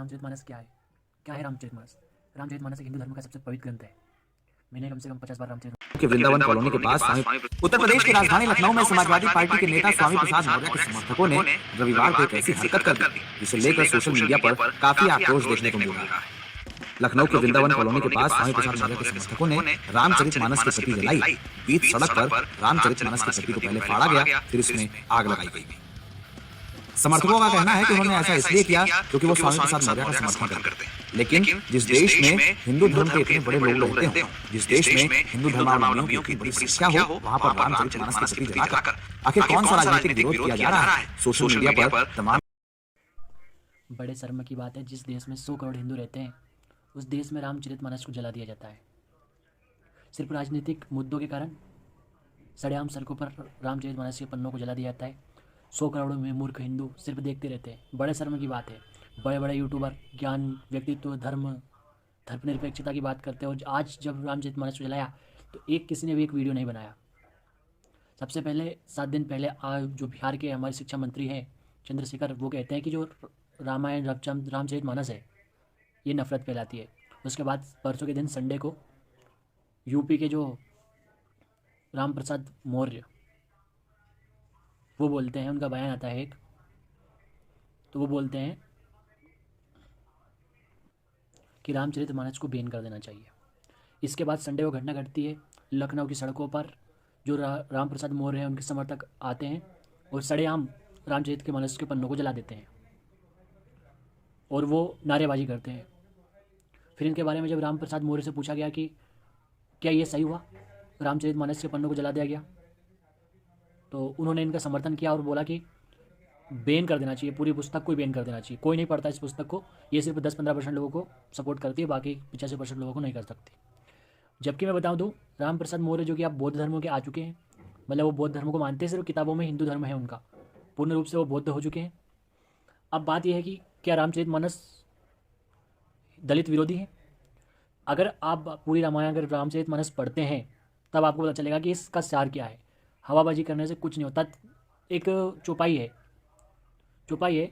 रामचरितमानस क्या है? क्या है रामचरितमानस? रामचरितमानस एक हिंदू धर्म का सबसे पवित्र ग्रंथ है। मैंने कम से कम 50 बार रामचरित के वृंदावन कॉलोनी के पास स्वामी उत्तर प्रदेश की राजधानी लखनऊ में समाजवादी पार्टी के नेता स्वामी प्रसाद मौर्य के समर्थकों ने रविवार को एक ऐसी हरकत कर दी जिसे लेकर सोशल मीडिया पर काफी आक्रोश देखने को मिल रहा है। लखनऊ के वृंदावन कॉलोनी के पास स्वामी प्रसाद मौर्य के समर्थकों ने रामचरितमानस की प्रति जलाई। बीच सड़क पर रामचरितमानस की प्रति को पहले फाड़ा गया, फिर इसमें आग लगाई गई। समर्थकों का कहना है कि उन्होंने ऐसा इसलिए किया क्योंकि वो स्वामी प्रसाद मौर्य का समर्थन करते हैं। लेकिन जिस देश में हिंदू धर्म के इतने बड़े लोग रहते हो, जिस देश में हिंदू धर्मावलंबियों की बड़ी संख्या हो, वहां पर रामचरितमानस की प्रति जलाकर आखिर कौन सा राजनीतिक विरोध किया जा रहा है? सोशल मीडिया पर तमाम बड़े शर्म की बात है, जिस देश में 100 करोड़ हिंदू रहते हैं उस देश में रामचरितमानस को जला दिया जाता है। सिर्फ राजनीतिक मुद्दों के कारण सड़ेआम सड़कों पर रामचरितमानस के पन्नों को जला दिया जाता है। 100 करोड़ में मूर्ख हिंदू सिर्फ देखते रहते हैं। बड़े शर्म की बात है। बड़े बड़े यूट्यूबर ज्ञान, व्यक्तित्व, धर्मनिरपेक्षता की बात करते हैं और आज जब रामचरितमानस को जलाया तो किसी ने भी एक वीडियो नहीं बनाया। सबसे पहले 7 दिन पहले जो बिहार के हमारे शिक्षा मंत्री हैं चंद्रशेखर, वो कहते हैं कि जो रामायण रामचरितमानस है ये नफरत फैलाती है। उसके बाद परसों के दिन संडे को यूपी के जो राम प्रसाद मौर्य वो बोलते हैं, उनका बयान आता है एक, तो वो बोलते हैं कि रामचरितमानस को बैन कर देना चाहिए। इसके बाद संडे को घटना घटती है, लखनऊ की सड़कों पर जो राम प्रसाद मौर्य हैं उनके समर्थक आते हैं और सड़ेआम रामचरितमानस के पन्नों को जला देते हैं और वो नारेबाजी करते हैं। फिर इनके बारे में जब राम प्रसाद मौर्य से पूछा गया कि क्या ये सही हुआ, रामचरितमानस के पन्नों को जला दिया गया, तो उन्होंने इनका समर्थन किया और बोला कि बैन कर देना चाहिए, पूरी पुस्तक को ही बैन कर देना चाहिए। कोई नहीं पढ़ता इस पुस्तक को, ये सिर्फ 10-15% लोगों को सपोर्ट करती है, बाकी 85% लोगों को नहीं कर सकती। जबकि मैं बताऊं तो राम प्रसाद मौर्य जो कि आप बौद्ध धर्मों के आ चुके हैं, मतलब वो बौद्ध धर्म को मानते हैं, सिर्फ किताबों में हिंदू धर्म है उनका, पूर्ण रूप से वो बौद्ध हो चुके हैं। अब बात यह है कि क्या रामचरितमानस दलित विरोधी है? अगर आप पूरी रामायण अगर रामचरितमानस पढ़ते हैं तब आपको पता चलेगा कि इसका सार क्या है। हवाबाजी करने से कुछ नहीं होता। एक चौपाई है,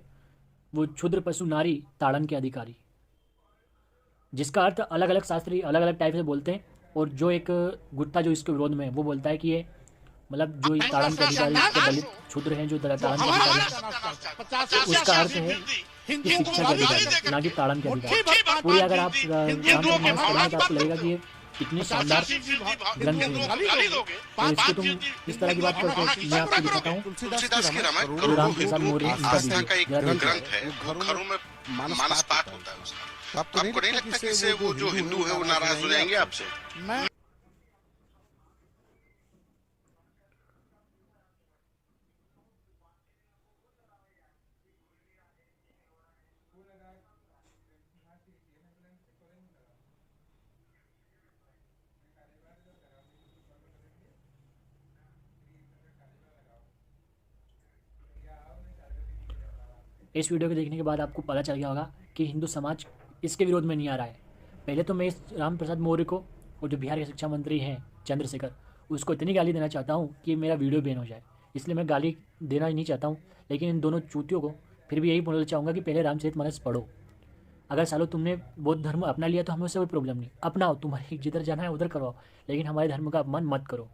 वो क्षुद्र पशु नारी ताड़न के अधिकारी, जिसका अर्थ अलग अलग शास्त्री अलग अलग टाइप से बोलते हैं। और जो एक गुट्टा जो इसके विरोध में है वो बोलता है कि ये मतलब जो ताड़न के अधिकारी दलित क्षुद्र हैं, जो ताड़न के अधिकारी, उसका अर्थ है कि शिक्षा के अधिकारी, ना कि ताड़न के अधिकारी। पूरी अगर आप रामचरितमानस पढ़ेंगे तो आपको लगेगा कि ये कितनी शानदार ग्रंथ है। तो इसको तुम इस तरह की बात करते हो, मैं आपको दिखाता हूँ। तुलसीदास की रामायण राम प्रसाद मौर्य आस्था का एक ग्रंथ है, घरों में मानस पाठ होता है उसका। आपको नहीं लगता कि इससे वो जो हिंदू है वो नाराज हो जाएंगे आपसे? इस वीडियो को देखने के बाद आपको पता चल गया होगा कि हिंदू समाज इसके विरोध में नहीं आ रहा है। पहले तो मैं इस राम प्रसाद मौर्य को और जो बिहार के शिक्षा मंत्री हैं चंद्रशेखर, उसको इतनी गाली देना चाहता हूँ कि मेरा वीडियो बैन हो जाए। इसलिए मैं गाली देना ही नहीं चाहता हूँ, लेकिन इन दोनों चूतियों को फिर भी यही बोलना चाहूँगा कि पहले रामचरितमानस पढ़ो। अगर सालों तुमने बौद्ध धर्म अपना लिया तो हमें उससे कोई प्रॉब्लम नहीं, अपनाओ, तुम्हारे जिधर जाना है उधर करवाओ, लेकिन हमारे धर्म का अपमान मत करो।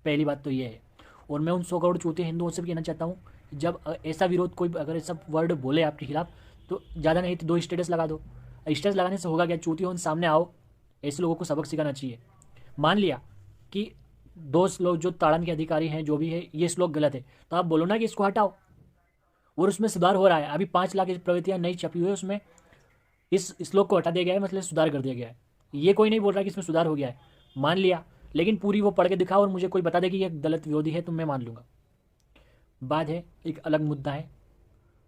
पहली बात तो ये है। और मैं उन 100 करोड़ चूते हिंदुओं से भी कहना चाहता हूँ, जब ऐसा विरोध कोई अगर ऐसा वर्ड बोले आपके खिलाफ तो ज़्यादा नहीं तो 2 स्टेटस लगा दो। स्टेटस लगाने से होगा क्या? चूतियों सामने आओ, ऐसे लोगों को सबक सिखाना चाहिए। मान लिया कि 2 श्लोक जो ताड़न के अधिकारी हैं जो भी है ये श्लोक गलत है, तो आप बोलो ना कि इसको हटाओ, और उसमें सुधार हो रहा है। अभी 5 लाख प्रवृत्तियाँ नई छपी हुई है, उसमें इस श्लोक को हटा दिया गया है, मतलब सुधार कर दिया गया है। ये कोई नहीं बोल रहा कि इसमें सुधार हो गया है, मान लिया, लेकिन पूरी वो पढ़ के दिखाओ और मुझे कोई बता दे कि ये दलित विरोधी है तो मैं मान लूँगा। बात है, एक अलग मुद्दा है,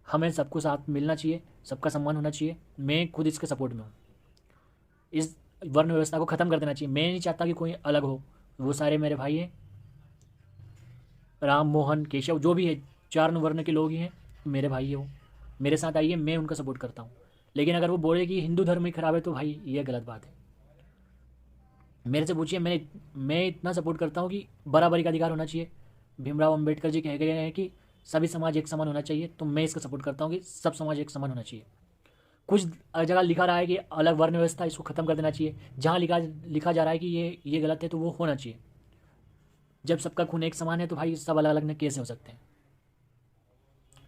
हमें सबको साथ मिलना चाहिए, सबका सम्मान होना चाहिए। मैं खुद इसके सपोर्ट में हूँ। इस वर्ण व्यवस्था को ख़त्म कर देना चाहिए। मैं नहीं चाहता कि कोई अलग हो, वो सारे मेरे भाई हैं, राम, मोहन, केशव, जो भी है 4 वर्ण के लोग ही हैं, मेरे भाई हो, मेरे साथ आइए, मैं उनका सपोर्ट करता हूँ। लेकिन अगर वो बोले कि हिंदू धर्म ही खराब है तो भाई ये गलत बात है। मेरे से पूछिए, मैं इतना सपोर्ट करता हूँ कि बराबरी का अधिकार होना चाहिए। भीमराव अंबेडकर जी कह गए हैं कि सभी समाज एक समान होना चाहिए, तो मैं इसका सपोर्ट करता हूँ कि सब समाज एक समान होना चाहिए। कुछ जगह लिखा रहा है कि अलग वर्ण व्यवस्था, इसको ख़त्म कर देना चाहिए। जहाँ लिखा जा रहा है कि ये गलत है तो वो होना चाहिए। जब सबका खून एक समान है तो भाई सब अलग अलग कैसे हो सकते हैं?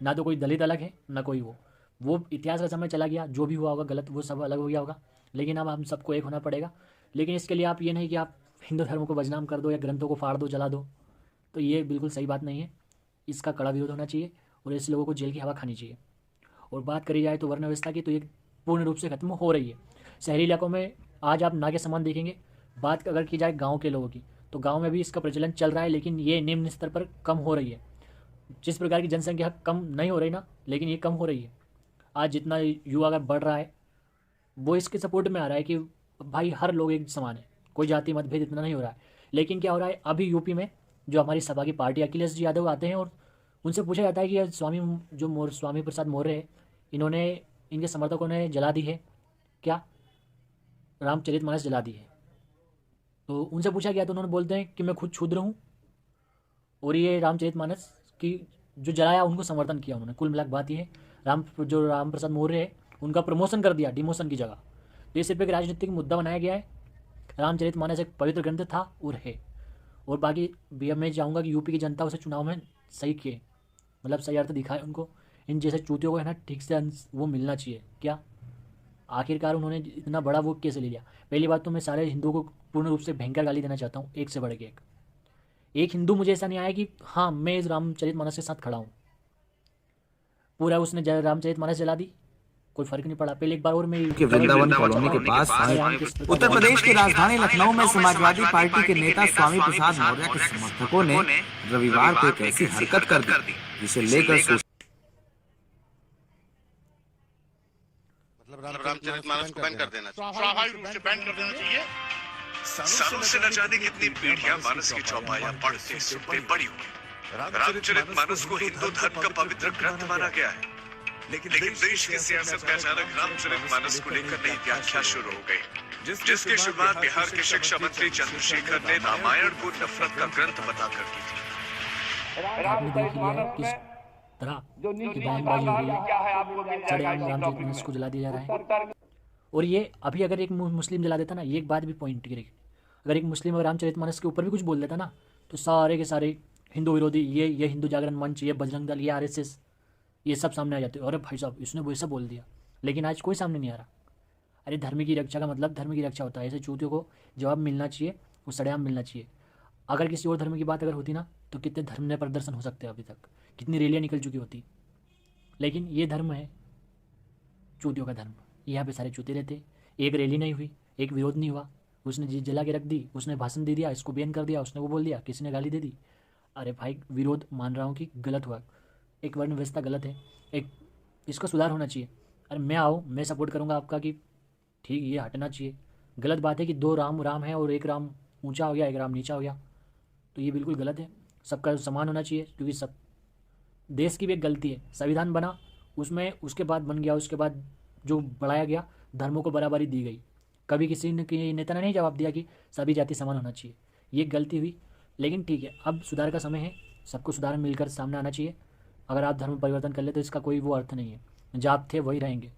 ना तो कोई दलित अलग है ना कोई वो इतिहास का समय चला गया, जो भी हुआ होगा गलत वो सब अलग हो गया होगा, लेकिन अब हम सबको एक होना पड़ेगा। लेकिन इसके लिए आप ये नहीं कि आप हिंदू धर्म को बदनाम कर दो या ग्रंथों को फाड़ दो, जला दो, तो ये बिल्कुल सही बात नहीं है। इसका कड़ा विरोध होना चाहिए और ऐसे लोगों को जेल की हवा खानी चाहिए। और बात करी जाए तो वर्ण व्यवस्था की, तो ये पूर्ण रूप से खत्म हो रही है। शहरी इलाकों में आज आप ना के समान देखेंगे। बात अगर की जाए गाँव के लोगों की, तो गाँव में भी इसका प्रचलन चल रहा है, लेकिन ये निम्न स्तर पर कम हो रही है। जिस प्रकार की जनसंख्या कम नहीं हो रही ना, लेकिन ये कम हो रही है। आज जितना युवा अगर बढ़ रहा है वो इसके सपोर्ट में आ रहा है कि भाई हर लोग एक समान है, कोई जाति मतभेद इतना नहीं हो रहा है। लेकिन क्या हो रहा है, अभी यूपी में जो हमारी सपा की पार्टी अखिलेश यादव आते हैं और उनसे पूछा जाता है कि स्वामी प्रसाद मौर्य है, इन्होंने इनके समर्थकों ने जला दी है क्या, रामचरितमानस जला दी है। तो उनसे पूछा गया तो उन्होंने बोलते हैं कि मैं खुद शूद्र हूँ और ये रामचरितमानस की जो जलाया उनको समर्थन किया उन्होंने। कुल मिलाकर बात ये है, राम प्रसाद मौर्य है उनका प्रमोशन कर दिया डिमोशन की जगह। तो ये सिर्फ एक राजनीतिक मुद्दा बनाया गया है। रामचरितमानस एक पवित्र ग्रंथ था और है। और बाकी भी अब मैं चाहूँगा कि यूपी की जनता उसे चुनाव में सही किए, मतलब सही अर्थ दिखाए उनको। इन जैसे चूतियों को है ना ठीक से वो मिलना चाहिए। क्या आखिरकार उन्होंने इतना बड़ा वो कैसे ले लिया? पहली बात तो मैं सारे हिंदुओं को पूर्ण रूप से भयंकर गाली देना चाहता हूँ, एक से बढ़ के एक हिंदू मुझे ऐसा नहीं आया कि हाँ मैं इस रामचरितमानस के साथ खड़ा हूँ। पूरा उसने रामचरितमानस जला दी, कोई फर्क नहीं पड़ा। पहले एक बार और मैं के वृंदावन कॉलोनी के पास उत्तर प्रदेश की राजधानी लखनऊ में समाजवादी पार्टी के नेता स्वामी प्रसाद मौर्य के समर्थकों ने रविवार को एक ऐसी हरकत कर दी जिसे लेकर रामचरितमानस को बैन कर देना चाहिए, स्वाभाविक रूप से बैन कर देना चाहिए। सालों से न जाने कितनी पीढ़ियां मानस की चौपाया पढ़ते सुनते बड़ी हुई। रामचरितमानस को हिंदू धर्म का पवित्र ग्रंथ माना गया है, लेकिन देश की सियासत में अचानक रामचरितमानस को लेकर नई व्याख्या शुरू हो गई, जिसकी शुरुआत बिहार के शिक्षा मंत्री चंद्रशेखर ने रामायण को नफरत का ग्रंथ बताकर की थी। आपने देख लिया है किस तरह की बयानबाजी हो रही है, सरेआम रामचरितमानस को जला दिया जा रहा है। और ये अभी अगर एक मुस्लिम जला देता ना, ये एक बात भी पॉइंट की, अगर एक मुस्लिम अगर रामचरितमानस के ऊपर भी कुछ बोल देता ना, तो सारे के सारे हिंदू विरोधी, ये हिंदू जागरण मंच, ये बजरंग दल, ये आरएसएस, ये सब सामने आ जाते हैं। अरे भाई साहब इसने वैसा बोल दिया, लेकिन आज कोई सामने नहीं आ रहा। अरे धर्म की रक्षा का मतलब धर्म की रक्षा होता है। ऐसे चूतियों को जवाब मिलना चाहिए, वो सरेआम मिलना चाहिए। अगर किसी और धर्म की बात अगर होती ना, तो कितने धर्म ने प्रदर्शन हो सकते हैं अभी तक, कितनी रैलियाँ निकल चुकी होती। लेकिन ये धर्म है चूतियों का धर्म, यहाँ पे सारे चूते रहते। एक रैली नहीं हुई, एक विरोध नहीं हुआ, उसने जी जला के रख दी, उसने भाषण दे दिया, इसको बैन कर दिया, उसने वो बोल दिया, किसी ने गाली दे दी। अरे भाई विरोध मान रहा हूँ कि गलत हुआ, एक वर्ण व्यवस्था गलत है, एक इसका सुधार होना चाहिए। अरे मैं सपोर्ट करूँगा आपका कि ठीक ये हटना चाहिए। गलत बात है कि दो राम है और एक राम ऊंचा हो गया एक राम नीचा हो गया, तो ये बिल्कुल गलत है। सबका समान होना चाहिए, क्योंकि सब देश की भी एक गलती है। संविधान बना उसमें उसके बाद बन गया, उसके बाद जो बढ़ाया गया धर्मों को बराबरी दी गई। कभी किसी नेता ने नहीं जवाब दिया कि सभी जाति समान होना चाहिए, ये गलती हुई। लेकिन ठीक है, अब सुधार का समय है, सबको सुधार मिलकर सामने आना चाहिए। अगर आप धर्म परिवर्तन कर ले तो इसका कोई वो अर्थ नहीं है, जहाँ आप थे वही रहेंगे।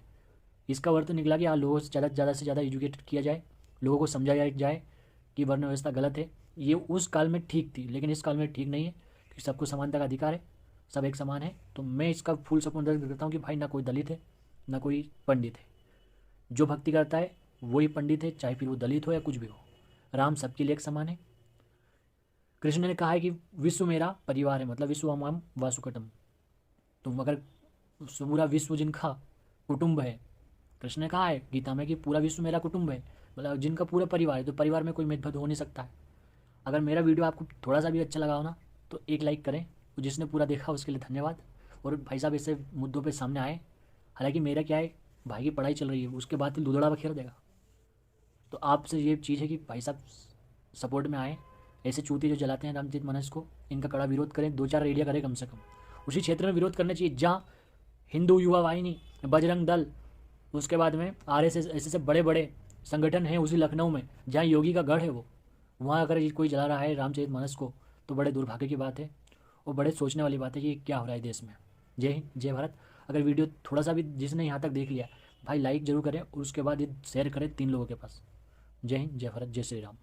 इसका अर्थ निकला कि लोगों से ज़्यादा से ज़्यादा एजुकेटेड किया जाए, लोगों को समझाया जाए कि वर्ण व्यवस्था गलत है। ये उस काल में ठीक थी, लेकिन इस काल में ठीक नहीं है, कि सबको समानता का अधिकार है, सब एक समान है। तो मैं इसका फुल सपोर्ट करता हूँ कि भाई ना कोई दलित है ना कोई पंडित है, जो भक्ति करता है वही पंडित है, चाहे फिर वो दलित हो या कुछ भी हो। राम सबके लिए एक समान है। कृष्ण ने कहा है कि विश्व मेरा परिवार है, मतलब विश्व माम वासुकटम। तुम अगर पूरा विश्व जिनका कुटुंब है, कृष्ण ने कहा है गीता में कि पूरा विश्व मेरा कुटुंब है, मतलब जिनका पूरा परिवार है, तो परिवार में कोई भेदभाव हो नहीं सकता है। अगर मेरा वीडियो आपको थोड़ा सा भी अच्छा लगा हो ना, तो एक लाइक करें। जिसने पूरा देखा उसके लिए धन्यवाद। और भाई साहब ऐसे मुद्दों पे सामने आए। हालांकि मेरा क्या है, भाई की पढ़ाई चल रही है, उसके बाद लुदड़ा बखेर देगा। तो आपसे ये चीज़ है कि भाई साहब सपोर्ट में आए। ऐसे चूते जो जलाते हैं रामचरितमानस को, इनका कड़ा विरोध करें, 2-4 रैलियाँ करें कम से कम। उसी क्षेत्र में विरोध करना चाहिए जहाँ हिंदू युवा वाहिनी, बजरंग दल, उसके बाद में आरएसएस, ऐसे बड़े बड़े संगठन हैं। उसी लखनऊ में जहाँ योगी का गढ़ है, वो वहाँ अगर कोई जला रहा है रामचरितमानस को, तो बड़े दुर्भाग्य की बात है और बड़े सोचने वाली बात है कि क्या हो रहा है देश में। जय हिंद, जय भारत। अगर वीडियो थोड़ा सा भी जिसने यहाँ तक देख लिया, भाई लाइक जरूर करें और उसके बाद ये शेयर करें 3 लोगों के पास। जय हिंद, जय भारत, जय श्री राम।